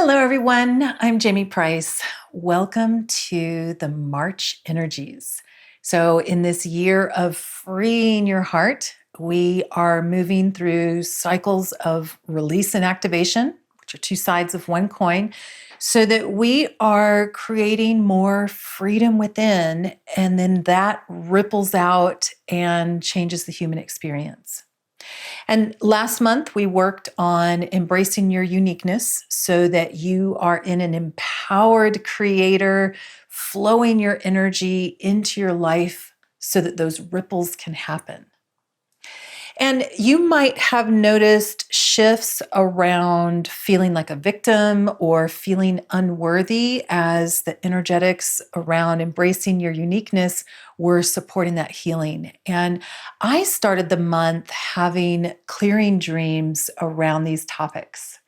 Hello, everyone. I'm Jamie Price. Welcome to the March Energies. So, in this year of freeing your heart, we are moving through cycles of release and activation, which are two sides of one coin, so that we are creating more freedom within, and then that ripples out and changes the human experience. And last month, we worked on embracing your uniqueness so that you are in an empowered creator, flowing your energy into your life so that those ripples can happen. And you might have noticed shifts around feeling like a victim or feeling unworthy as the energetics around embracing your uniqueness were supporting that healing. And I started the month having clearing dreams around these topics.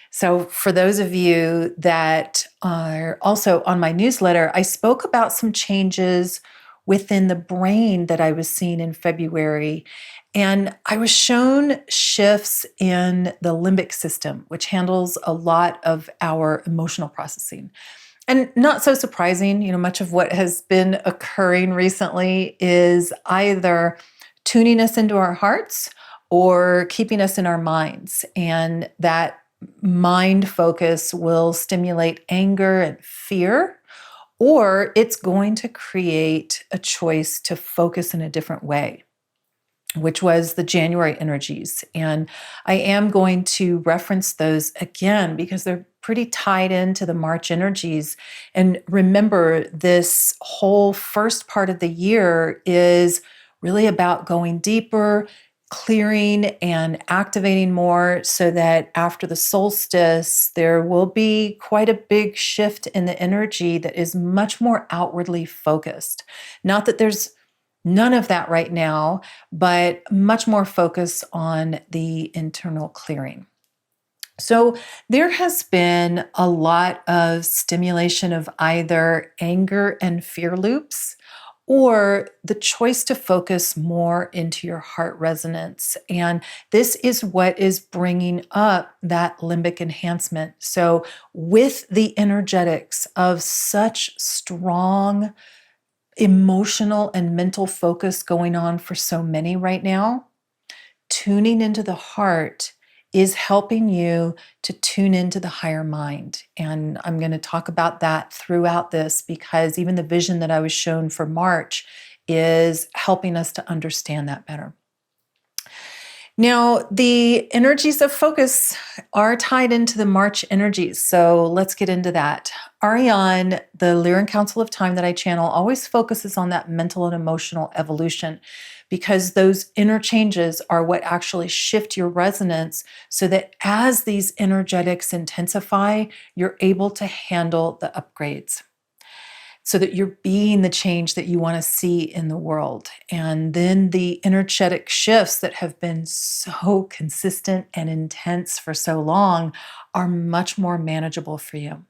So, for those of you that are also on my newsletter, I spoke about some changes within the brain that I was seeing in February. And I was shown shifts in the limbic system, which handles a lot of our emotional processing. And not so surprising, much of what has been occurring recently is either tuning us into our hearts or keeping us in our minds. And that mind focus will stimulate anger and fear, or it's going to create a choice to focus in a different way, which was the January energies. And I am going to reference those again because they're pretty tied into the March energies. And remember, this whole first part of the year is really about going deeper, clearing and activating more so that after the solstice, there will be quite a big shift in the energy that is much more outwardly focused. Not that there's none of that right now, but much more focus on the internal clearing. So there has been a lot of stimulation of either anger and fear loops or the choice to focus more into your heart resonance. And this is what is bringing up that limbic enhancement. So with the energetics of such strong emotional and mental focus going on for so many right now, tuning into the heart is helping you to tune into the higher mind. And I'm going to talk about that throughout this because even the vision that I was shown for March is helping us to understand that better. Now, the energies of focus are tied into the March energies. So let's get into that. Ariane, the Lyran Council of Time that I channel, always focuses on that mental and emotional evolution because those inner changes are what actually shift your resonance so that as these energetics intensify, you're able to handle the upgrades, so that you're being the change that you want to see in the world. And then the energetic shifts that have been so consistent and intense for so long are much more manageable for you.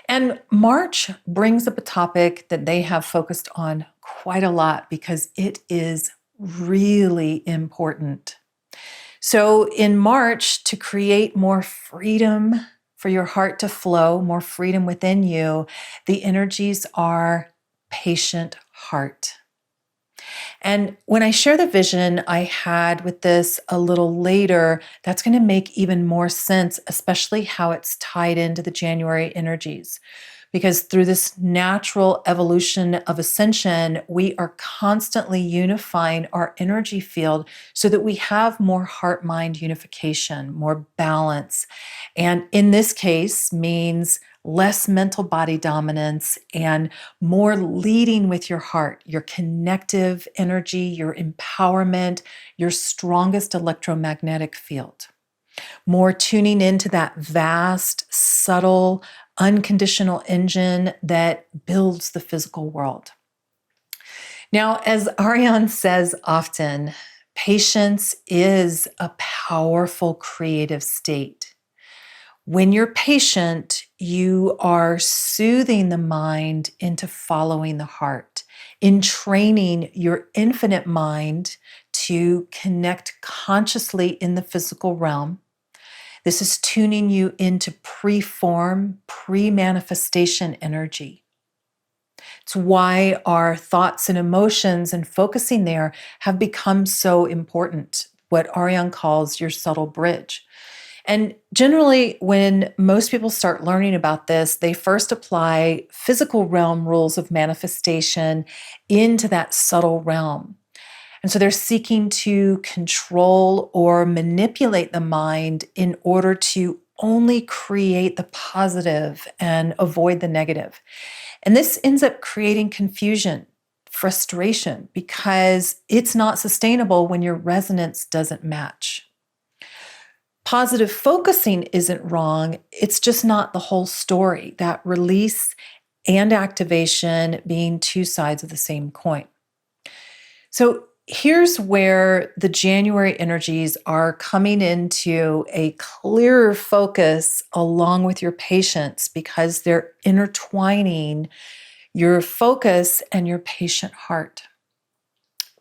And March brings up a topic that they have focused on quite a lot because it is really important. So in March, to create more freedom for your heart to flow, more freedom within you, the energies are patient heart. And when I share the vision I had with this a little later, that's going to make even more sense, especially how it's tied into the January energies. Because through this natural evolution of ascension, we are constantly unifying our energy field so that we have more heart-mind unification, more balance. And in this case means less mental body dominance and more leading with your heart, your connective energy, your empowerment, your strongest electromagnetic field. More tuning into that vast, subtle, unconditional engine that builds the physical world. Now, as Ariane says often, patience is a powerful creative state. When you're patient, you are soothing the mind into following the heart, in training your infinite mind to connect consciously in the physical realm. This is tuning you into pre-form, pre-manifestation energy. It's why our thoughts and emotions and focusing there have become so important, what Ariane calls your subtle bridge. And generally, when most people start learning about this, they first apply physical realm rules of manifestation into that subtle realm. And so they're seeking to control or manipulate the mind in order to only create the positive and avoid the negative. And this ends up creating confusion, frustration, because it's not sustainable when your resonance doesn't match. Positive focusing isn't wrong, it's just not the whole story. That release and activation being two sides of the same coin. So here's where the January energies are coming into a clearer focus along with your patience, because they're intertwining your focus and your patient heart.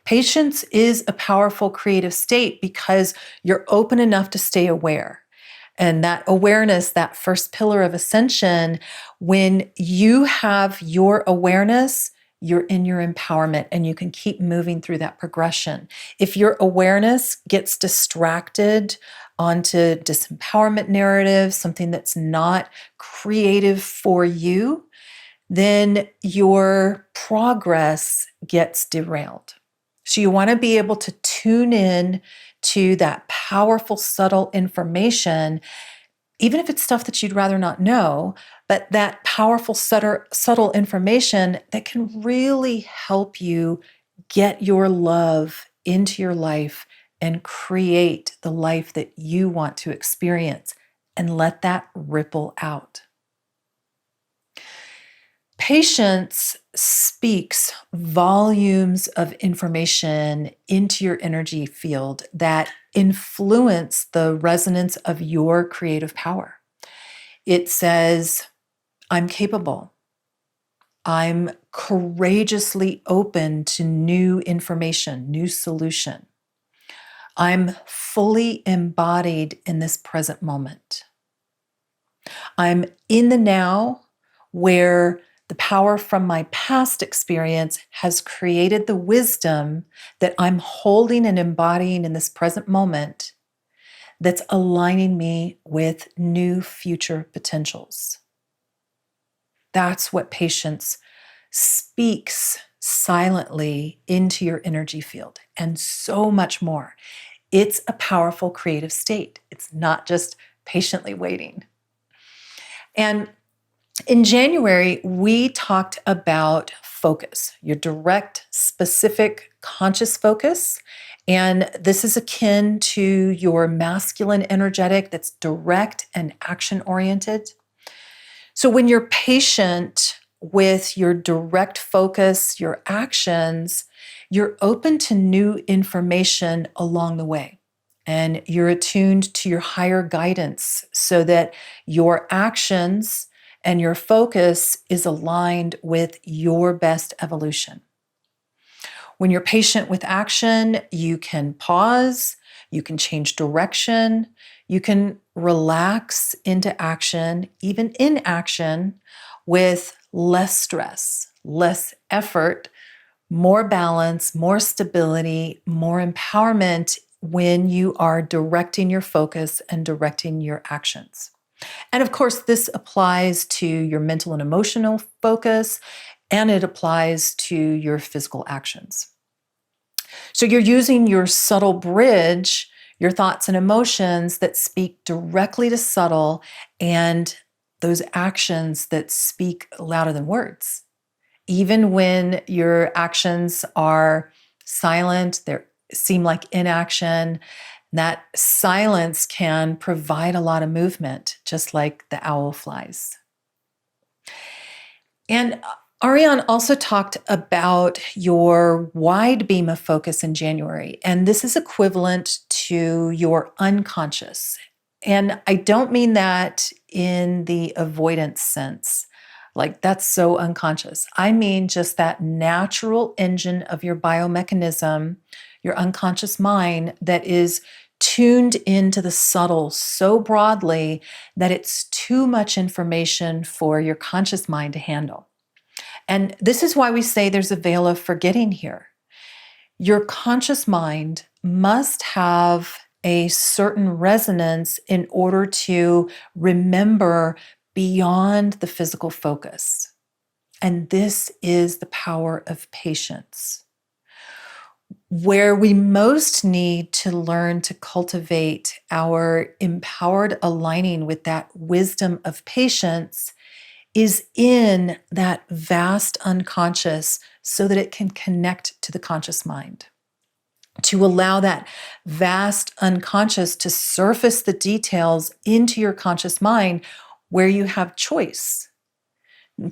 Patience is a powerful creative state because you're open enough to stay aware. And that awareness, that first pillar of ascension, when you have your awareness, you're in your empowerment and you can keep moving through that progression. If your awareness gets distracted onto disempowerment narratives, something that's not creative for you, then your progress gets derailed. So you want to be able to tune in to that powerful, subtle information, even if it's stuff that you'd rather not know, but that powerful, subtle information that can really help you get your love into your life and create the life that you want to experience, and let that ripple out. Patience speaks volumes of information into your energy field that influence the resonance of your creative power. It says, I'm capable. I'm courageously open to new information, new solution. I'm fully embodied in this present moment. I'm in the now, where the power from my past experience has created the wisdom that I'm holding and embodying in this present moment that's aligning me with new future potentials. That's what patience speaks silently into your energy field, and so much more. It's a powerful creative state. It's not just patiently waiting. And in January, we talked about focus, your direct, specific, conscious focus. And this is akin to your masculine energetic that's direct and action oriented. So when you're patient with your direct focus, your actions, you're open to new information along the way. And you're attuned to your higher guidance so that your actions and your focus is aligned with your best evolution. When you're patient with action, you can pause, you can change direction, you can relax into action, even in action, with less stress, less effort, more balance, more stability, more empowerment when you are directing your focus and directing your actions. And of course, this applies to your mental and emotional focus, and it applies to your physical actions. So you're using your subtle bridge, your thoughts and emotions that speak directly to subtle, and those actions that speak louder than words. Even when your actions are silent, they seem like inaction, that silence can provide a lot of movement, just like the owl flies. And Ariane also talked about your wide beam of focus in January, and this is equivalent to your unconscious. And I don't mean that in the avoidance sense, like that's so unconscious. I mean just that natural engine of your biomechanism, your unconscious mind that is tuned into the subtle so broadly that it's too much information for your conscious mind to handle. And this is why we say there's a veil of forgetting here. Your conscious mind must have a certain resonance in order to remember beyond the physical focus. And this is the power of patience. Where we most need to learn to cultivate our empowered aligning with that wisdom of patience is in that vast unconscious so that it can connect to the conscious mind. To allow that vast unconscious to surface the details into your conscious mind where you have choice.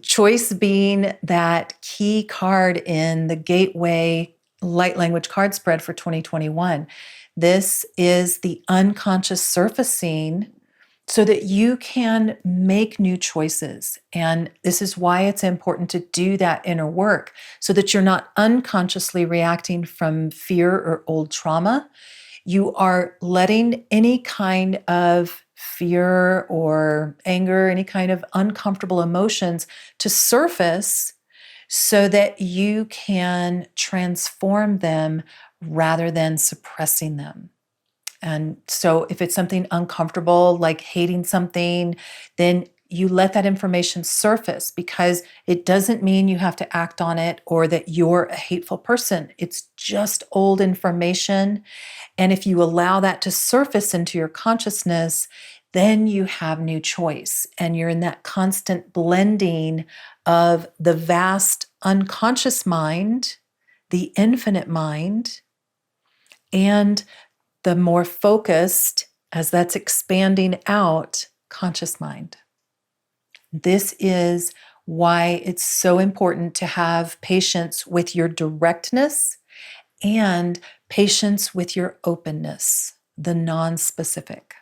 Choice being that key card in the Gateway Light Language card spread for 2021. This is the unconscious surfacing so that you can make new choices. And this is why it's important to do that inner work so that you're not unconsciously reacting from fear or old trauma. You are letting any kind of fear or anger, any kind of uncomfortable emotions to surface so that you can transform them rather than suppressing them. And so if it's something uncomfortable, like hating something, then you let that information surface because it doesn't mean you have to act on it or that you're a hateful person. It's just old information. And if you allow that to surface into your consciousness, then you have new choice. And you're in that constant blending of the vast unconscious mind, the infinite mind, and the more focused, as that's expanding out, conscious mind. This is why it's so important to have patience with your directness and patience with your openness, the non-specific.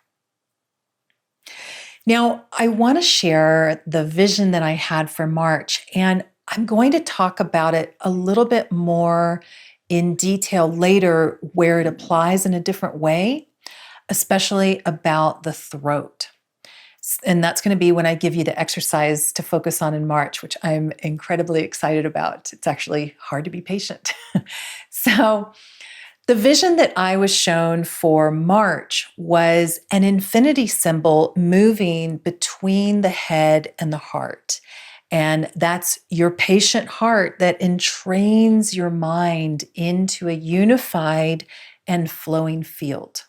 Now, I want to share the vision that I had for March, and I'm going to talk about it a little bit more in detail later where it applies in a different way, especially about the throat. And that's going to be when I give you the exercise to focus on in March, which I'm incredibly excited about. It's actually hard to be patient. So, the vision that I was shown for March was an infinity symbol moving between the head and the heart. And that's your patient heart that entrains your mind into a unified and flowing field.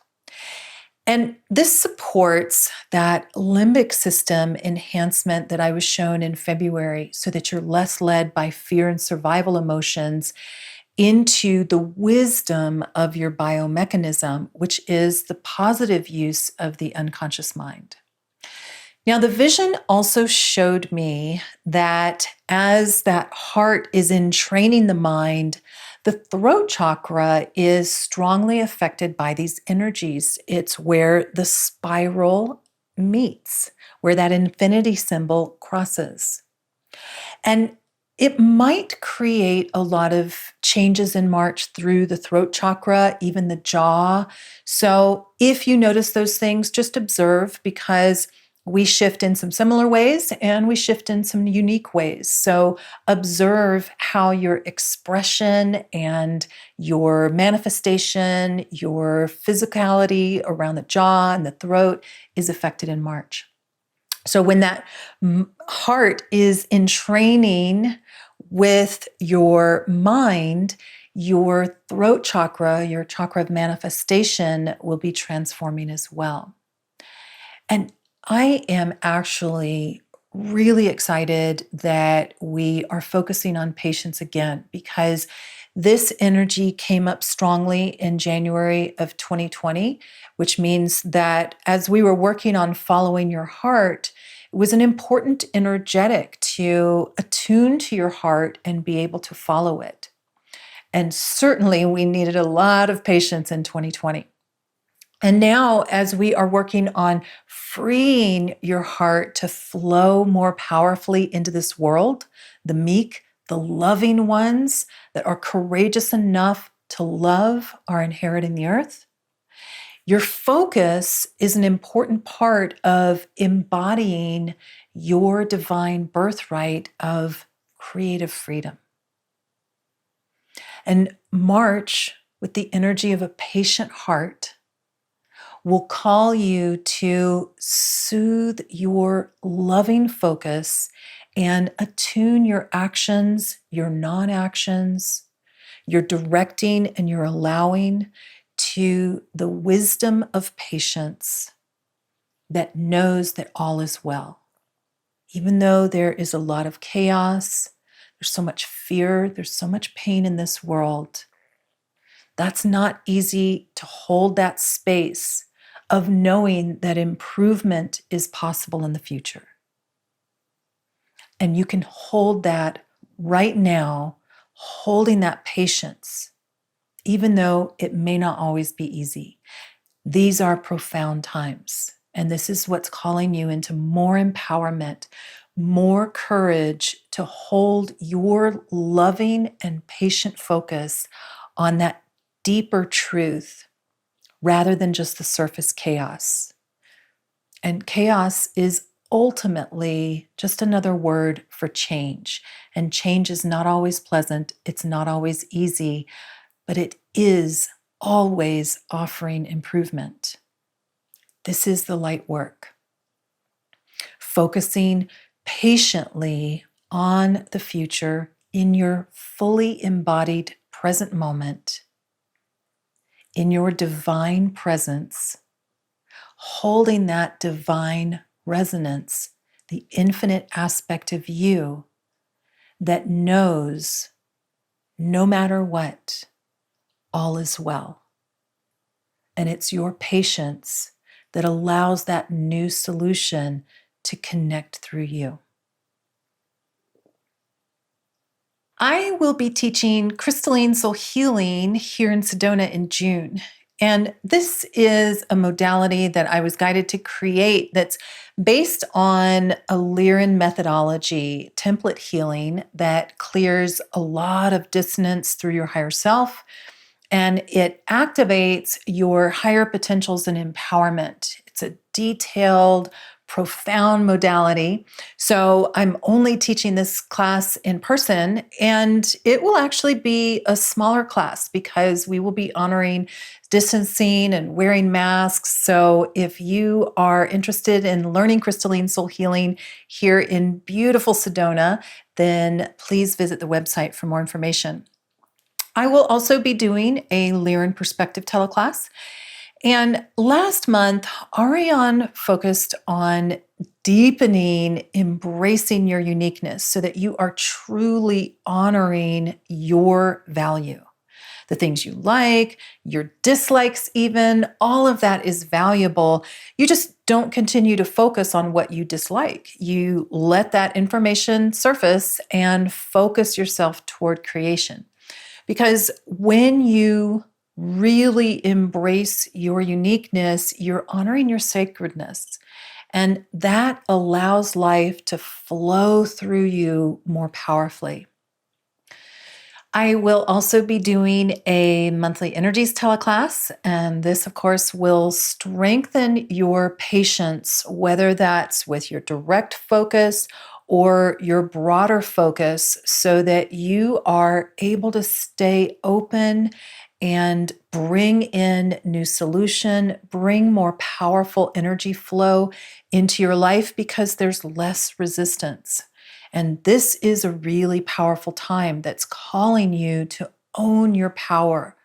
And this supports that limbic system enhancement that I was shown in February so that you're less led by fear and survival emotions into the wisdom of your biomechanism, which is the positive use of the unconscious mind. Now, the vision also showed me that as that heart is entraining the mind, the throat chakra is strongly affected by these energies. It's where the spiral meets, where that infinity symbol crosses. And it might create a lot of changes in March through the throat chakra, even the jaw. So if you notice those things, just observe because we shift in some similar ways and we shift in some unique ways. So observe how your expression and your manifestation, your physicality around the jaw and the throat is affected in March. So when that heart is in training with your mind, your throat chakra, your chakra of manifestation will be transforming as well. And I am actually really excited that we are focusing on patience again because this energy came up strongly in January of 2020, which means that as we were working on following your heart, it was an important energetic to attune to your heart and be able to follow it. And certainly we needed a lot of patience in 2020. And now, as we are working on freeing your heart to flow more powerfully into this world, the meek, the loving ones that are courageous enough to love are inheriting the earth, Your focus is an important part of embodying your divine birthright of creative freedom. And March, with the energy of a patient heart, will call you to soothe your loving focus and attune your actions, your non-actions, your directing and your allowing to the wisdom of patience that knows that all is well. Even though there is a lot of chaos, there's so much fear, there's so much pain in this world, that's not easy to hold that space of knowing that improvement is possible in the future. And you can hold that right now, holding that patience, even though it may not always be easy. These are profound times. And this is what's calling you into more empowerment, more courage to hold your loving and patient focus on that deeper truth rather than just the surface chaos. And chaos is ultimately just another word for change. And change is not always pleasant, it's not always easy, but it is always offering improvement. This is the light work. Focusing patiently on the future in your fully embodied present moment, in your divine presence, holding that divine resonance, the infinite aspect of you that knows no matter what, all is well. And it's your patience that allows that new solution to connect through you. I will be teaching crystalline soul healing here in Sedona in June. And this is a modality that I was guided to create that's based on a Lyran methodology, template healing that clears a lot of dissonance through your higher self, and it activates your higher potentials and empowerment. It's a detailed, profound modality. So I'm only teaching this class in person, and it will actually be a smaller class because we will be honoring distancing and wearing masks. So if you are interested in learning crystalline soul healing here in beautiful Sedona, then please visit the website for more information. I will also be doing a Lyran Perspective teleclass. And last month, Ariane focused on deepening, embracing your uniqueness so that you are truly honoring your value. The things you like, your dislikes even, all of that is valuable. You just don't continue to focus on what you dislike. You let that information surface and focus yourself toward creation. Because when you really embrace your uniqueness, you're honoring your sacredness. And that allows life to flow through you more powerfully. I will also be doing a monthly energies teleclass, and this, of course, will strengthen your patience, whether that's with your direct focus or your broader focus, so that you are able to stay open and bring in new solution, bring more powerful energy flow into your life because there's less resistance. And this is a really powerful time that's calling you to own your power,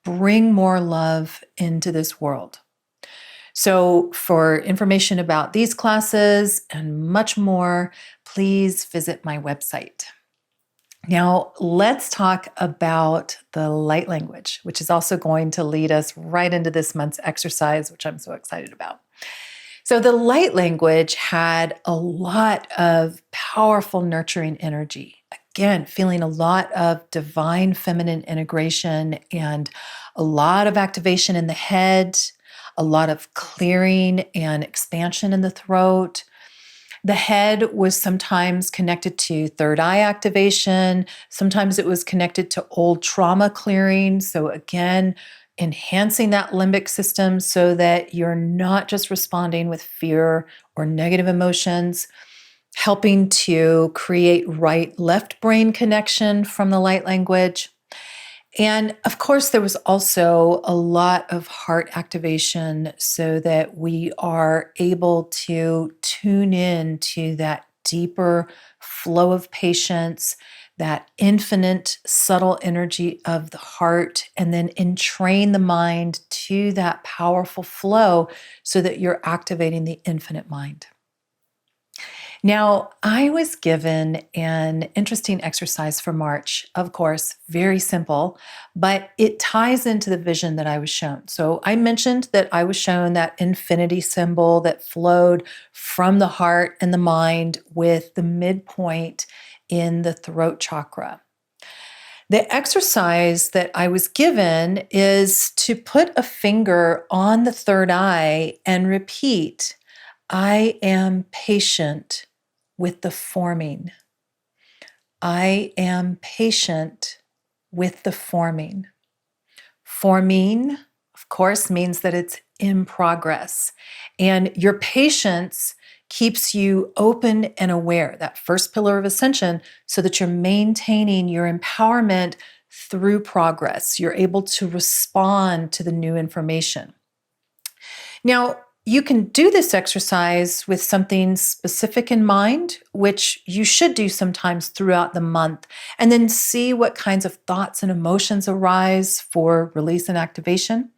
bring more love into this world. So for information about these classes and much more, please visit my website. Now, let's talk about the light language, which is also going to lead us right into this month's exercise, which I'm so excited about. So the light language had a lot of powerful nurturing energy. Again, feeling a lot of divine feminine integration and a lot of activation in the head, a lot of clearing and expansion in the throat. The head was sometimes connected to third eye activation. Sometimes it was connected to old trauma clearing. So again, enhancing that limbic system so that you're not just responding with fear or negative emotions, helping to create right left brain connection from the light language. And of course, there was also a lot of heart activation so that we are able to tune in to that deeper flow of patience, that infinite subtle energy of the heart, and then entrain the mind to that powerful flow so that you're activating the infinite mind. Now, I was given an interesting exercise for March, of course, very simple, but it ties into the vision that I was shown. So I mentioned that I was shown that infinity symbol that flowed from the heart and the mind with the midpoint in the throat chakra. The exercise that I was given is to put a finger on the third eye and repeat, I am patient with the forming. I am patient with the forming. Forming, of course, means that it's in progress. And your patience keeps you open and aware, that first pillar of ascension, so that you're maintaining your empowerment through progress. You're able to respond to the new information. Now, you can do this exercise with something specific in mind, which you should do sometimes throughout the month, and then see what kinds of thoughts and emotions arise for release and activation.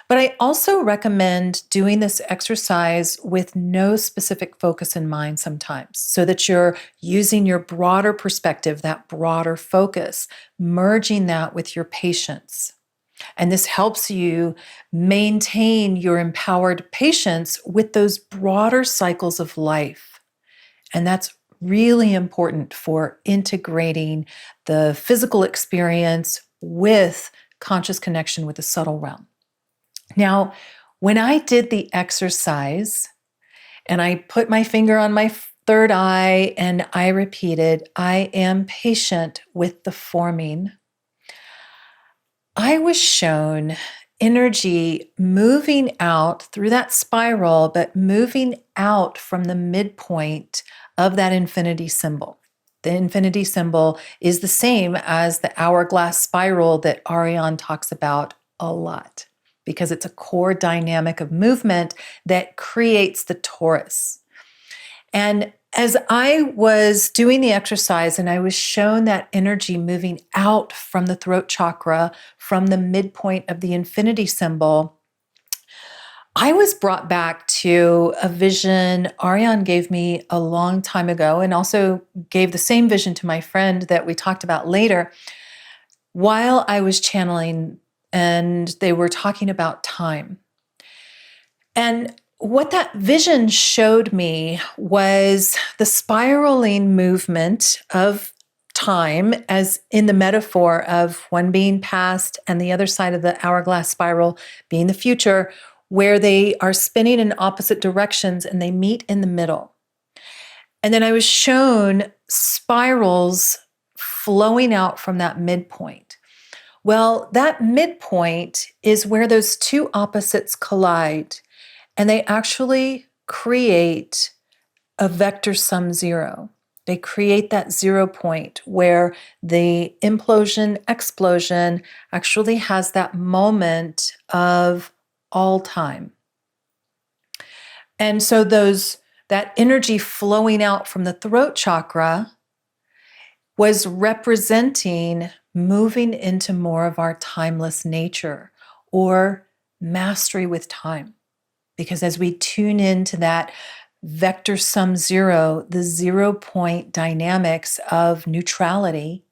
But I also recommend doing this exercise with no specific focus in mind sometimes, so that you're using your broader perspective, that broader focus, merging that with your patience. And this helps you maintain your empowered patience with those broader cycles of life. And that's really important for integrating the physical experience with conscious connection with the subtle realm. Now, when I did the exercise and I put my finger on my third eye and I repeated, I am patient with the forming, I was shown energy moving out through that spiral, but moving out from the midpoint of that infinity symbol. The infinity symbol is the same as the hourglass spiral that Ariane talks about a lot, because it's a core dynamic of movement that creates the torus. And as I was doing the exercise and I was shown that energy moving out from the throat chakra, from the midpoint of the infinity symbol, I was brought back to a vision Ariane gave me a long time ago, and also gave the same vision to my friend that we talked about later, while I was channeling, and they were talking about time. And what that vision showed me was the spiraling movement of time, as in the metaphor of one being past and the other side of the hourglass spiral being the future, where they are spinning in opposite directions and they meet in the middle. And then I was shown spirals flowing out from that midpoint. Well, that midpoint is where those two opposites collide. And they actually create a vector sum zero. They create that 0 point where the implosion, explosion actually has that moment of all time. And so that energy flowing out from the throat chakra was representing moving into more of our timeless nature, or mastery with time. Because as we tune into that vector sum zero, the 0 point dynamics of neutrality,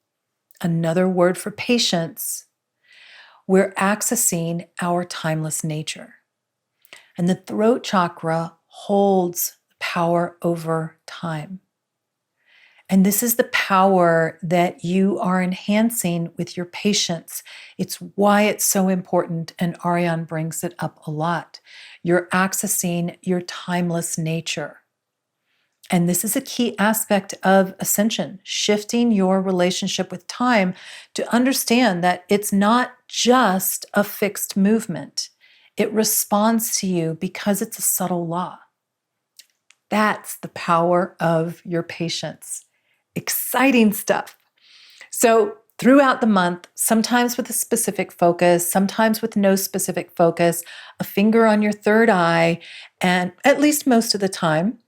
another word for patience, we're accessing our timeless nature. And the throat chakra holds power over time. And this is the power that you are enhancing with your patience. It's why it's so important, and Ariane brings it up a lot. You're accessing your timeless nature. And this is a key aspect of ascension, shifting your relationship with time to understand that it's not just a fixed movement. It responds to you because it's a subtle law. That's the power of your patience. Exciting stuff. So throughout the month, sometimes with a specific focus, sometimes with no specific focus, a finger on your third eye, and at least most of the time,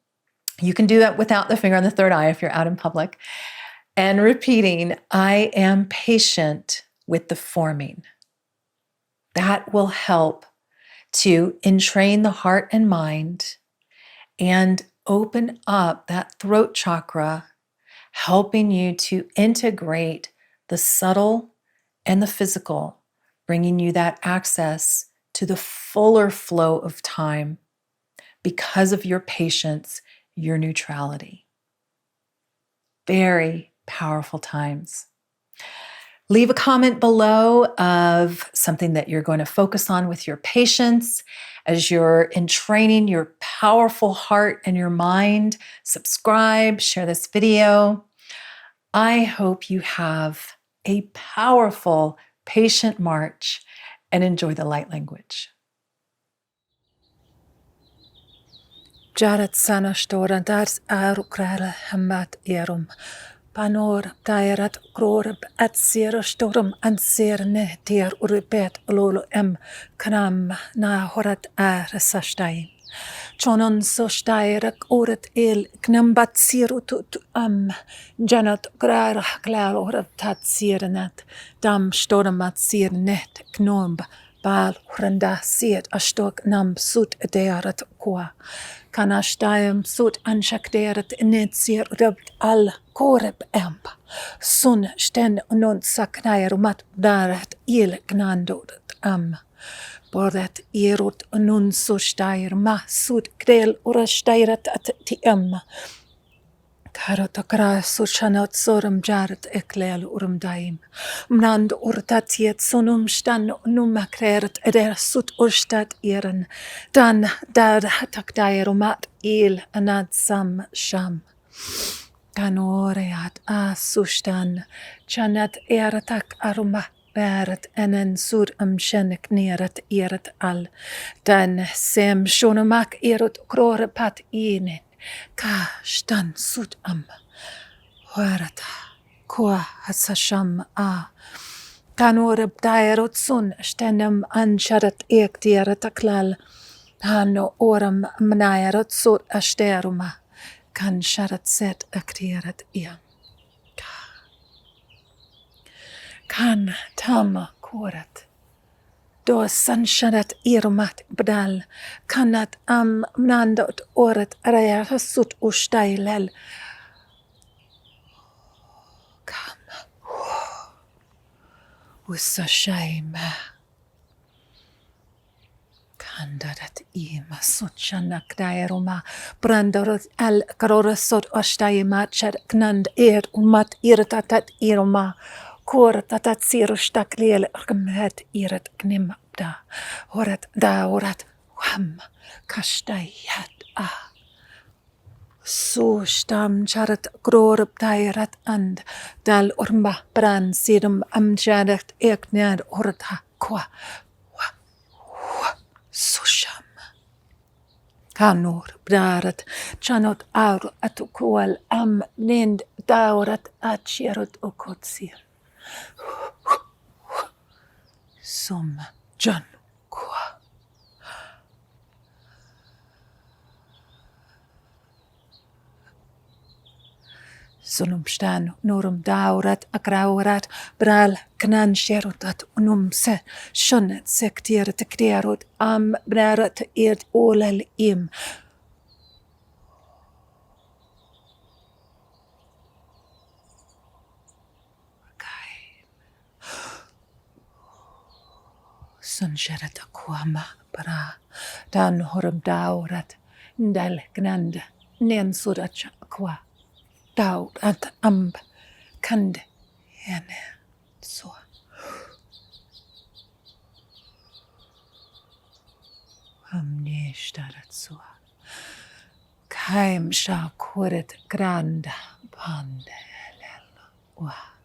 you can do that without the finger on the third eye if you're out in public, and repeating, I am patient with the forming. That will help to entrain the heart and mind and open up that throat chakra, helping you to integrate the subtle and the physical, bringing you that access to the fuller flow of time because of your patience, your neutrality. Very powerful times. Leave a comment below of something that you're going to focus on with your patience as you're entraining your powerful heart and your mind. Subscribe, share this video. I hope you have a powerful, patient March and enjoy the light language. Jared sana storan dars arukrala hamat erum. Panor dairat grorb at sera storum anserne tier uripet lolo kanam na horat resastai. Chonon so stairak orat knambat siru tut janat grar klar orat tat sirenat dam storamat sirnet knomb bal hranda siet astok nam sut dearat qua. Kanashtayam sut anshakderet netsier rubt al koreb emp. Sun sten non saknayer mat darat il gnandoret Bordet erot nun so steyr ma sut grel ora steyrat at ti Karot akra so chanot sorum jaret eklel urum daim. Mnand urtatiet sonum stan numakreret eder sut urstat iren. Dan dar hatak dairumat il anad sam sham. Kanoreat sustan chanat eratak aruma. Bäret enen sur shenek neret eret al. Dan sem shonumak erot krore pat inen. Ka stan sut Huarata. Kua hasasham Kanore bdaerot sun stenem ansharat ektieret aklal. Hano oram mnaerot sut ashteruma. Kan sharat set aktieret iam. Kan tama korat. Do sansharat irmat bdal. Kanat mnandot orat arayat sut ustailel. Kam. Usashaima. Kandarat ima sutchanak dairuma. Brandorat al karorasot ostaima chad knand umat irtatat iruma. Korat atat sirustak leel rgmet irat gnimabda. Orat wham kashtayat So stam charat grorb dairat and dal urma bran sirum amjarat eknad orta kwa susham. Kanor brarat chanot aur atukwal nind daurat achirut okotsir. Som John Kwa. Sunum stan norum daurat agraurat bral knan sherutat se shunet sektieret kderut brarat olal im. Sunsharat akwama para dan horum daurat ndal gnand nen surach akwa daurat kand hene so amneshtarat so kaim shakuret grand pandelel wa